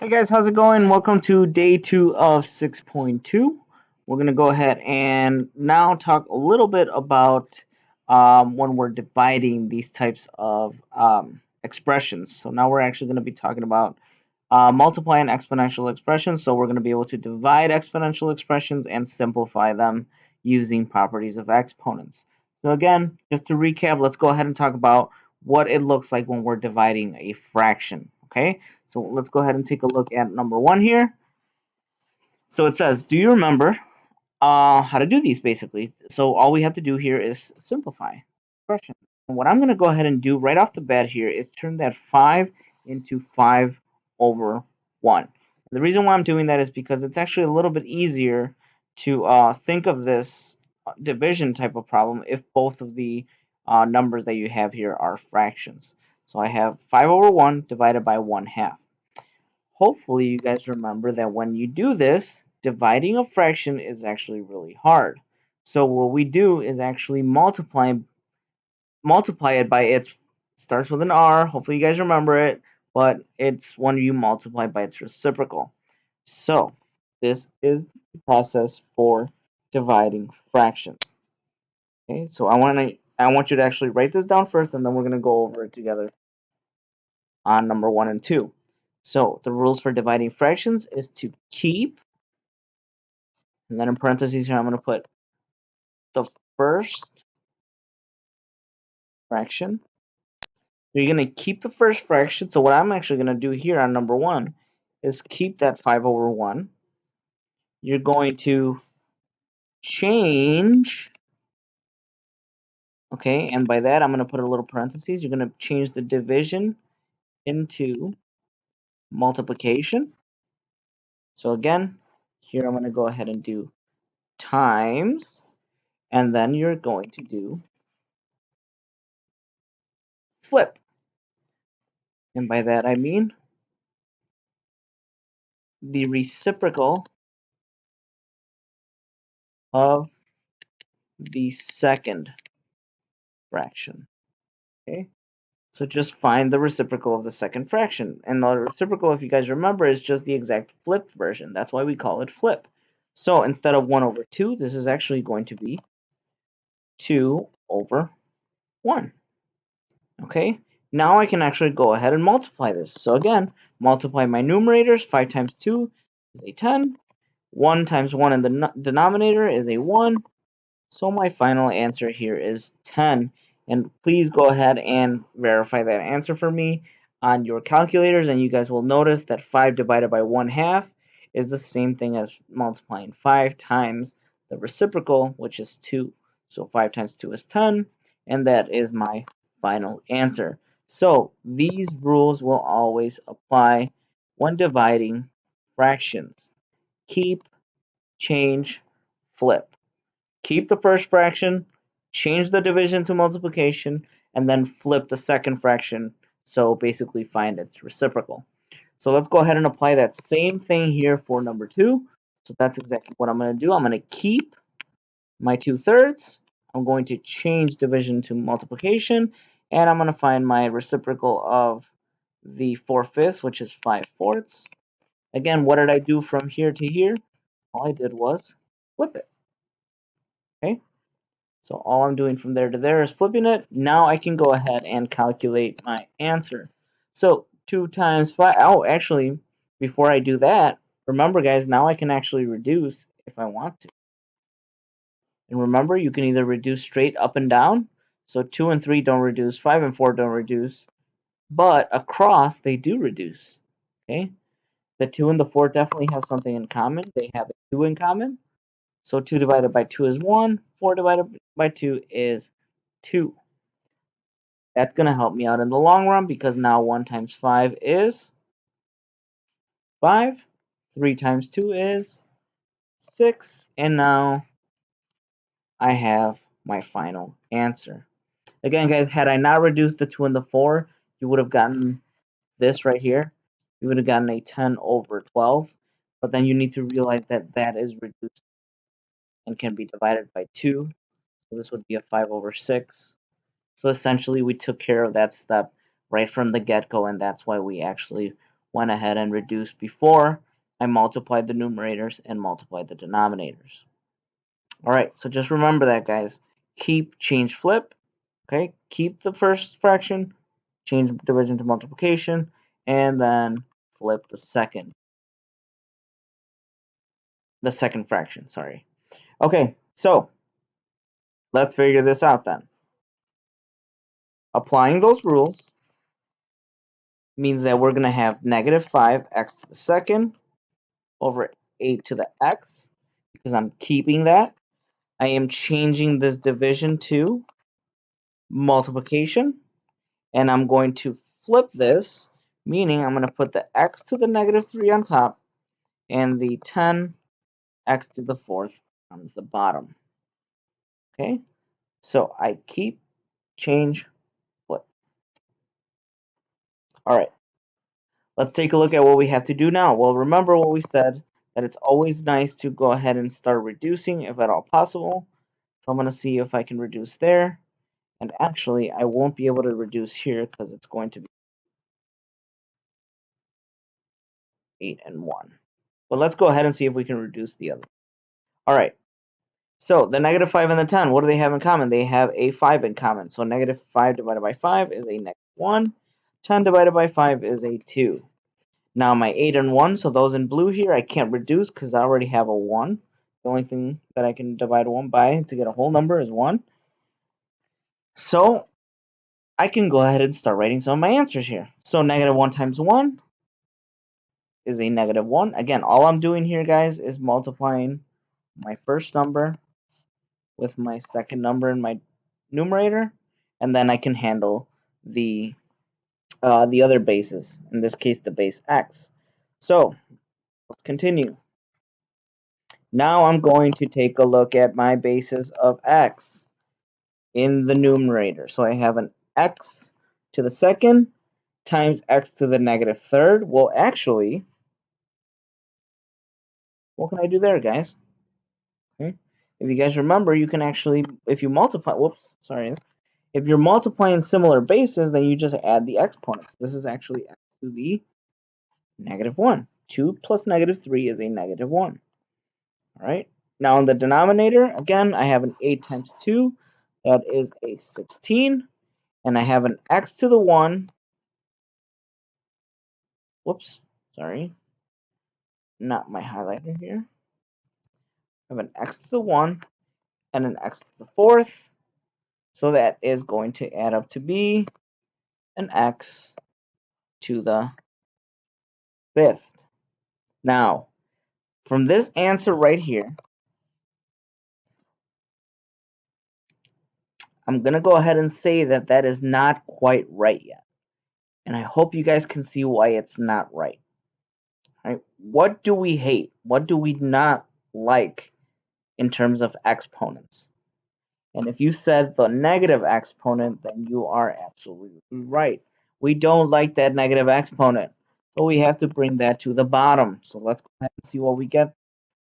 Hey guys, how's it going? Welcome to day 2 of 6.2. We're going to go ahead and now talk a little bit about when we're dividing these types of expressions. So now we're actually going to be talking about multiply and exponential expressions. So we're going to be able to divide exponential expressions and simplify them using properties of exponents. So again, just to recap, let's go ahead and talk about what it looks like when we're dividing a fraction. Okay, so let's go ahead and take a look at number 1 here. So it says, do you remember how to do these basically? So all we have to do here is simplify expression. And what I'm going to go ahead and do right off the bat here is turn that 5 into 5 over 1. The reason why I'm doing that is because it's actually a little bit easier to think of this division type of problem if both of the numbers that you have here are fractions. So I have 5 over 1 divided by 1/2. Hopefully you guys remember that when you do this, dividing a fraction is actually really hard. So what we do is actually multiply it by its starts with an R. Hopefully you guys remember it, but it's when you multiply by its reciprocal. So this is the process for dividing fractions. Okay, so I want you to actually write this down first, and then we're going to go over it together on number 1 and 2. So the rules for dividing fractions is to keep, and then in parentheses here I'm going to put the first fraction. You're going to keep the first fraction. So what I'm actually going to do here on number 1 is keep that 5 over 1. You're going to change, okay, and by that I'm going to put a little parentheses. You're going to change the division into multiplication. So again, here I'm going to go ahead and do times, and then you're going to do flip. And by that I mean the reciprocal of the second fraction. Okay, so just find the reciprocal of the second fraction. And the reciprocal, if you guys remember, is just the exact flipped version. That's why we call it flip. So instead of 1 over 2, this is actually going to be 2 over 1. Okay, now I can actually go ahead and multiply this. So again, multiply my numerators. 5 times 2 is a 10. 1 times 1 in the denominator is a 1. So my final answer here is 10. And please go ahead and verify that answer for me on your calculators, and you guys will notice that 5 divided by 1/2 is the same thing as multiplying 5 times the reciprocal, which is 2. So 5 times 2 is 10, and that is my final answer. So these rules will always apply when dividing fractions. Keep, change, flip. Keep the first fraction, change the division to multiplication, and then flip the second fraction. So basically find its reciprocal. So let's go ahead and apply that same thing here for number 2. So that's exactly what I'm going to do. I'm going to keep my 2/3. I'm going to change division to multiplication, and I'm going to find my reciprocal of the 4/5, which is 5/4. Again, what did I do from here to here? All I did was flip it. Okay. So all I'm doing from there to there is flipping it. Now I can go ahead and calculate my answer. So 2 times 5. Oh, actually, before I do that, remember guys, now I can actually reduce if I want to. And remember, you can either reduce straight up and down. So 2 and 3 don't reduce, 5 and 4 don't reduce. But across, they do reduce. Okay? The 2 and the 4 definitely have something in common. They have a 2 in common. So 2 divided by 2 is 1. 4 divided by 2 is 2. That's going to help me out in the long run because now 1 times 5 is 5. 3 times 2 is 6. And now I have my final answer. Again, guys, had I not reduced the 2 and the 4, you would have gotten this right here. You would have gotten a 10 over 12. But then you need to realize that that is reduced and can be divided by 2. So this would be a 5 over 6. So essentially, we took care of that step right from the get-go, and that's why we actually went ahead and reduced before I multiplied the numerators and multiplied the denominators. Alright, so just remember that, guys. Keep, change, flip. Okay, keep the first fraction, change division to multiplication, and then flip the second fraction, sorry. Okay, so let's figure this out then. Applying those rules means that we're going to have negative 5x to the second over 8 to the x, because I'm keeping that. I am changing this division to multiplication, and I'm going to flip this, meaning I'm going to put the x to the negative 3 on top and the 10x to the fourth on the bottom. Okay, so I keep, change, flip. All right, let's take a look at what we have to do now. Well, remember what we said, that it's always nice to go ahead and start reducing if at all possible. So I'm going to see if I can reduce there. And actually, I won't be able to reduce here because it's going to be 8 and 1. But let's go ahead and see if we can reduce the other. All right. So the negative 5 and the 10, what do they have in common? They have a 5 in common. So negative 5 divided by 5 is a negative 1. 10 divided by 5 is a 2. Now my 8 and 1, so those in blue here, I can't reduce because I already have a 1. The only thing that I can divide 1 by to get a whole number is 1. So I can go ahead and start writing some of my answers here. So negative 1 times 1 is a negative 1. Again, all I'm doing here, guys, is multiplying my first number with my second number in my numerator, and then I can handle the other bases, in this case the base x. So let's continue. Now I'm going to take a look at my bases of x in the numerator. So I have an x to the second times x to the negative third. Well, actually, what can I do there, guys? Okay. If you guys remember, you can actually, if you multiply, if you're multiplying similar bases, then you just add the exponent. This is actually x to the negative 1. 2 plus negative 3 is a negative 1. All right. Now in the denominator, again, I have an 8 times 2. That is a 16. And I have an x to the 1. Whoops. Sorry. Not my highlighter here. I have an x to the 1 and an x to the fourth. So that is going to add up to be an x to the fifth. Now, from this answer right here, I'm going to go ahead and say that that is not quite right yet. And I hope you guys can see why it's not right. Right? What do we hate? What do we not like in terms of exponents? And if you said the negative exponent, then you are absolutely right. We don't like that negative exponent. So we have to bring that to the bottom. So let's go ahead and see what we get.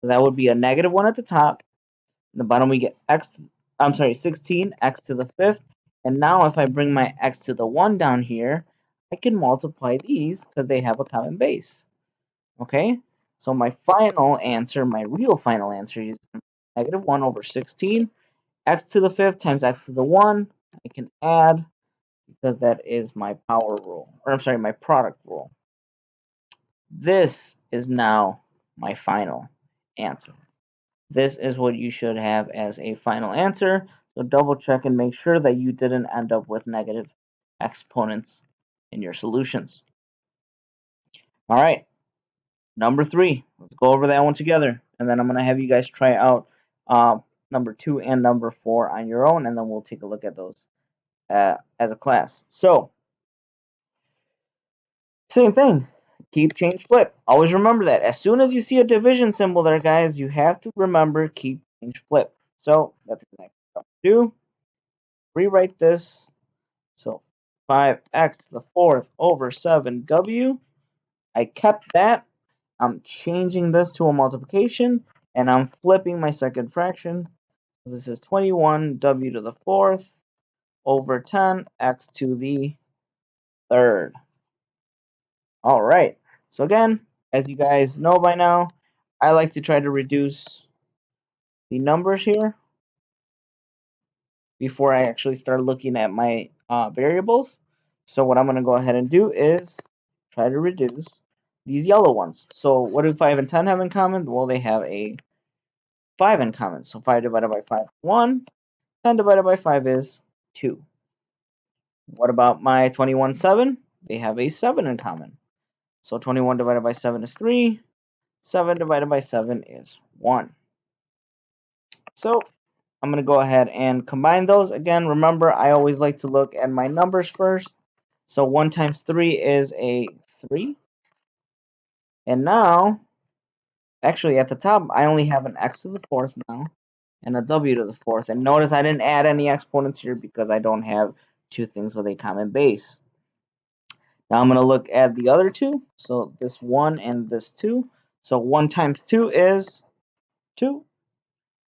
So that would be a negative 1 at the top. In the bottom we get 16, x to the fifth. And now if I bring my x to the 1 down here, I can multiply these because they have a common base. Okay? So my final answer, my real final answer is negative 1 over 16. X to the fifth times x to the 1. I can add because that is my power rule. Or I'm sorry, my product rule. This is now my final answer. This is what you should have as a final answer. So double check and make sure that you didn't end up with negative exponents in your solutions. All right, number 3. Let's go over that one together. And then I'm going to have you guys try out number 2 and number 4 on your own. And then we'll take a look at those as a class. So, same thing. Keep, change, flip. Always remember that. As soon as you see a division symbol there, guys, you have to remember keep, change, flip. So that's exactly what we do. Rewrite this. So 5x to the fourth over 7w. I kept that. I'm changing this to a multiplication, and I'm flipping my second fraction. So this is 21w to the fourth over 10x to the third. All right. So again, as you guys know by now, I like to try to reduce the numbers here before I actually start looking at my variables. So what I'm going to go ahead and do is try to reduce these yellow ones. So what do 5 and 10 have in common? Well, they have a 5 in common. So 5 divided by 5 is 1. 10 divided by 5 is 2. What about my 21, 7? They have a 7 in common. So 21 divided by 7 is 3. 7 divided by 7 is 1. So I'm going to go ahead and combine those. Again, remember, I always like to look at my numbers first. So 1 times 3 is a 3. And now, actually at the top, I only have an x to the 4th now and a w to the 4th. And notice I didn't add any exponents here because I don't have two things with a common base. Now I'm going to look at the other two. So this 1 and this 2. So 1 times 2 is 2.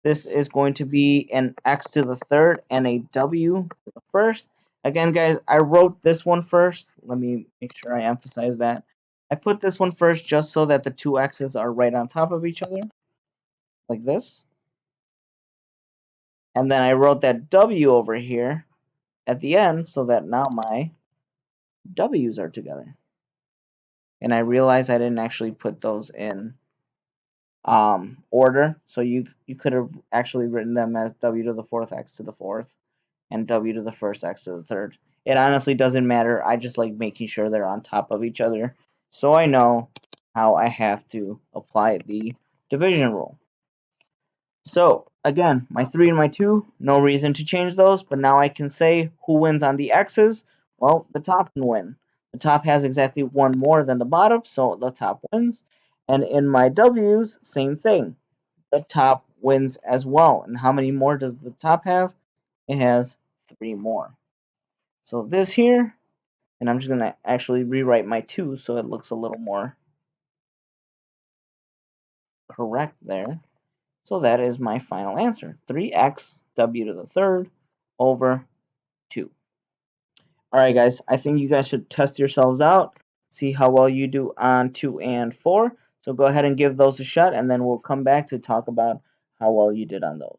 This is going to be an x to the 3rd and a w to the 1st. Again, guys, I wrote this one first. Let me make sure I emphasize that. I put this one first just so that the two x's are right on top of each other, like this. And then I wrote that w over here at the end so that now my w's are together. And I realized I didn't actually put those in order. So you could have actually written them as w to the 4th, x to the 4th, and w to the 1st, x to the 3rd. It honestly doesn't matter. I just like making sure they're on top of each other so I know how I have to apply the division rule. So again, my 3 and my 2, no reason to change those, but now I can say who wins on the x's. Well, the top can win. The top has exactly one more than the bottom, so the top wins. And in my w's, same thing. The top wins as well. And how many more does the top have? It has 3 more. So this here, and I'm just going to actually rewrite my 2 so it looks a little more correct there. So that is my final answer. 3x w to the 3rd over 2. Alright guys, I think you guys should test yourselves out. See how well you do on 2 and 4. So go ahead and give those a shot and then we'll come back to talk about how well you did on those.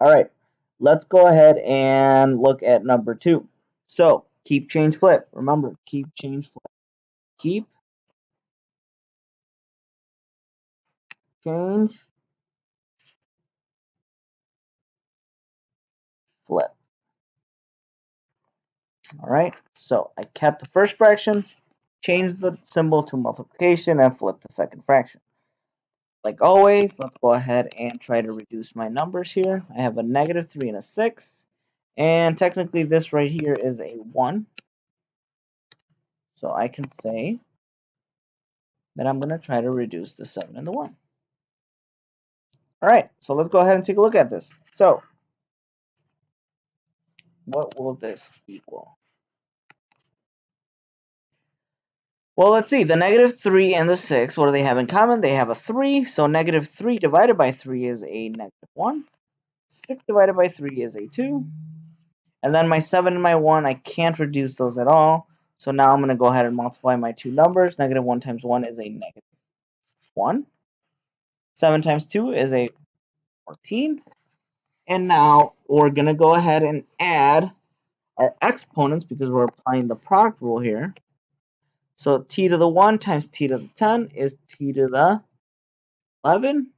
Alright, let's go ahead and look at number 2. So, keep, change, flip. Remember, keep, change, flip. Keep, change, flip. Alright, so I kept the first fraction, changed the symbol to multiplication, and flipped the second fraction. Like always, let's go ahead and try to reduce my numbers here. I have a negative 3 and a 6. And technically this right here is a 1. So I can say that I'm going to try to reduce the 7 and the 1. Alright, so let's go ahead and take a look at this. So, what will this equal? Well, let's see. The negative 3 and the 6, what do they have in common? They have a 3. So negative 3 divided by 3 is a negative 1. 6 divided by 3 is a 2. And then my 7 and my 1, I can't reduce those at all. So now I'm going to go ahead and multiply my two numbers. Negative 1 times 1 is a negative 1. 7 times 2 is a 14. And now we're going to go ahead and add our exponents because we're applying the product rule here. So t to the 1 times t to the 10 is t to the 11.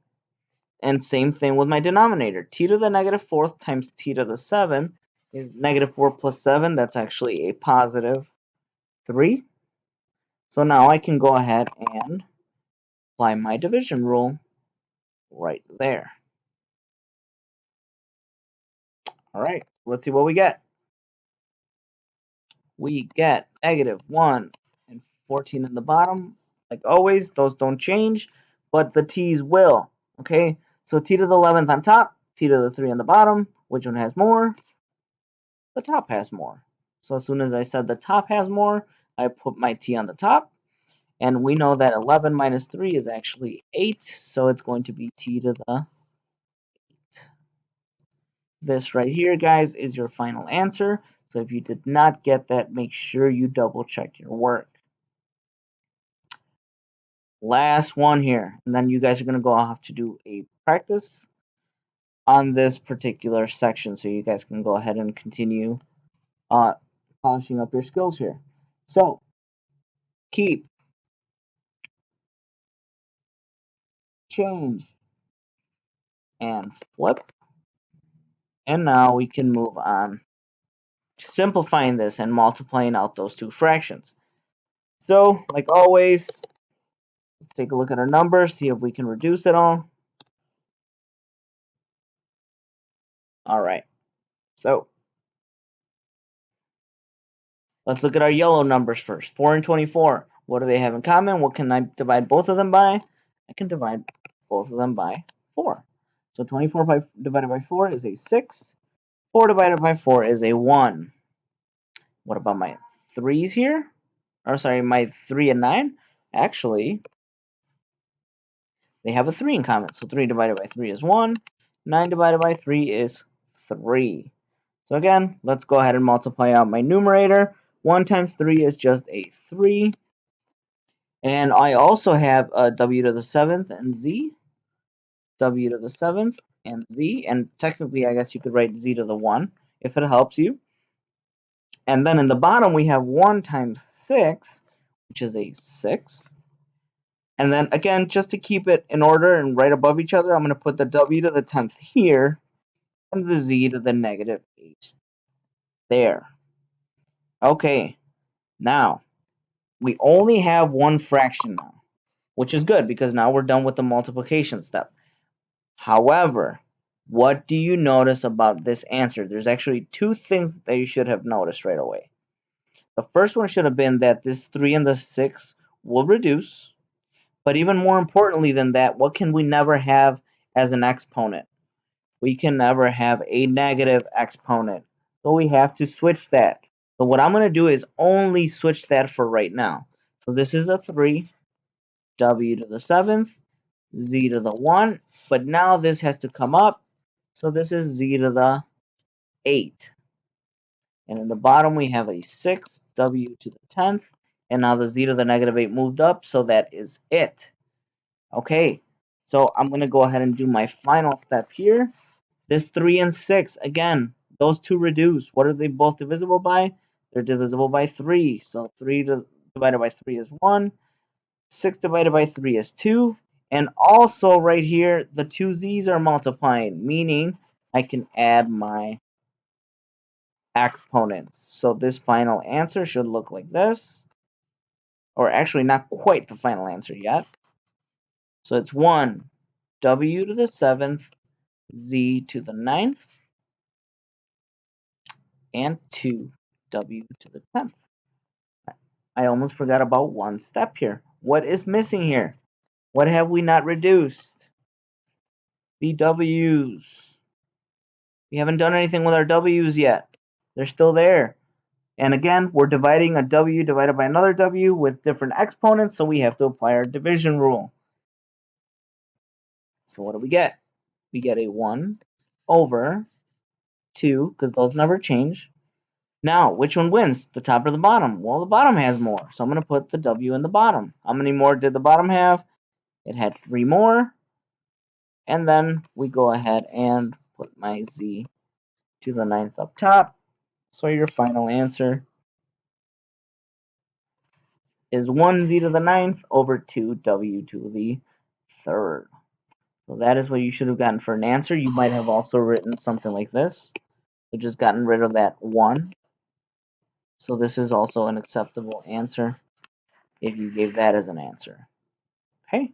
And same thing with my denominator. T to the negative 4th times t to the 7 is negative 4 plus 7. That's actually a positive 3. So now I can go ahead and apply my division rule right there. All right, let's see what we get. We get negative 1 and 14 in the bottom. Like always, those don't change, but the t's will. Okay, so t to the 11th on top, t to the 3 on the bottom. Which one has more? The top has more. So as soon as I said the top has more, I put my t on the top. And we know that 11 minus 3 is actually 8, so it's going to be t to the 8. This right here, guys, is your final answer. So if you did not get that, make sure you double check your work. Last one here, and then you guys are going to go off to do a practice on this particular section, so you guys can go ahead and continue polishing up your skills here. So keep, change, and flip. And now we can move on to simplifying this and multiplying out those two fractions. So, like always, let's take a look at our numbers, see if we can reduce it all. All right, so let's look at our yellow numbers first. 4 and 24. What do they have in common? What can I divide both of them by? I can divide both of them by 4. So 24 divided by 4 is a 6. 4 divided by 4 is a 1. What about my 3's here? Or sorry, my 3 and 9? Actually, they have a 3 in common. So 3 divided by 3 is 1. 9 divided by 3 is 3. So again, let's go ahead and multiply out my numerator. 1 times 3 is just a 3. And I also have a w to the 7th and z. W to the 7th and z. And technically, I guess you could write z to the 1 if it helps you. And then in the bottom, we have 1 times 6, which is a 6. And then again, just to keep it in order and right above each other, I'm going to put the w to the 10th here and the z to the negative 8 there. Okay, now we only have one fraction now, which is good because now we're done with the multiplication step. However, what do you notice about this answer? There's actually two things that you should have noticed right away. The first one should have been that this 3 and the 6 will reduce. But even more importantly than that, what can we never have as an exponent? We can never have a negative exponent. So we have to switch that. So what I'm going to do is only switch that for right now. So this is a 3, w to the 7th, z to the 1. But now this has to come up. So this is z to the 8. And in the bottom we have a 6, w to the 10th. And now the z to the negative 8 moved up. So that is it. Okay, so I'm going to go ahead and do my final step here. This 3 and 6, again, those two reduce. What are they both divisible by? They're divisible by 3. So 3 divided by 3 is 1. 6 divided by 3 is 2. And also right here, the two z's are multiplying, meaning I can add my exponents. So this final answer should look like this. Or actually, not quite the final answer yet. So it's 1 w to the 7th, z to the 9th, and 2 w to the 10th. I almost forgot about one step here. What is missing here? What have we not reduced? The w's. We haven't done anything with our w's yet. They're still there. And again, we're dividing a w divided by another w with different exponents, so we have to apply our division rule. So what do we get? We get a 1 over 2, because those never change. Now, which one wins? The top or the bottom? Well, the bottom has more, so I'm going to put the w in the bottom. How many more did the bottom have? It had 3 more. And then we go ahead and put my z to the 9th up top. So your final answer is 1z to the 9th over 2w to the 3rd. So that is what you should have gotten for an answer. You might have also written something like this. So just gotten rid of that 1. So this is also an acceptable answer if you gave that as an answer. Okay.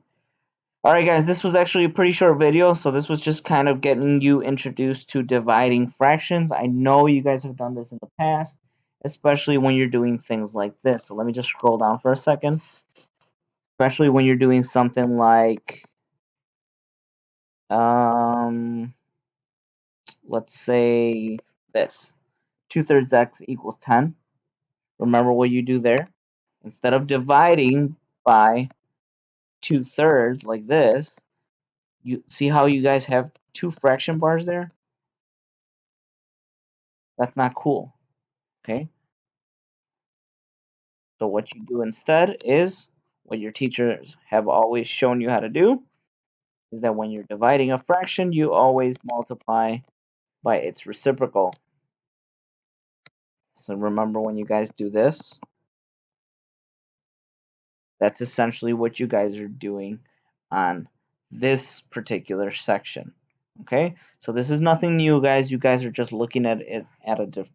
Alright guys, this was actually a pretty short video, so this was just kind of getting you introduced to dividing fractions. I know you guys have done this in the past, especially when you're doing things like this. So let me just scroll down for a second. Especially when you're doing something like, let's say this. 2/3 x equals 10. Remember what you do there? Instead of dividing by 2/3 like this, you see how you guys have two fraction bars there? That's not cool. Okay? So what you do instead is what your teachers have always shown you how to do is that when you're dividing a fraction, you always multiply by its reciprocal. So remember when you guys do this, that's essentially what you guys are doing on this particular section. Okay, so this is nothing new, guys. You guys are just looking at it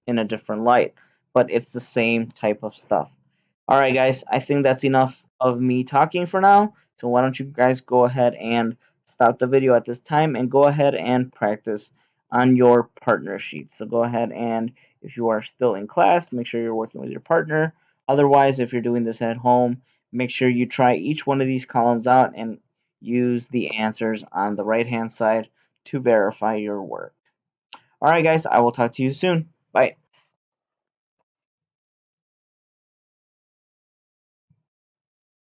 in a different light, but it's the same type of stuff. All right, guys, I think that's enough of me talking for now. So why don't you guys go ahead and stop the video at this time and go ahead and practice on your partner sheet. So go ahead and if you are still in class, make sure you're working with your partner. Otherwise, if you're doing this at home, make sure you try each one of these columns out and use the answers on the right hand side to verify your work. All right, guys, I will talk to you soon. Bye.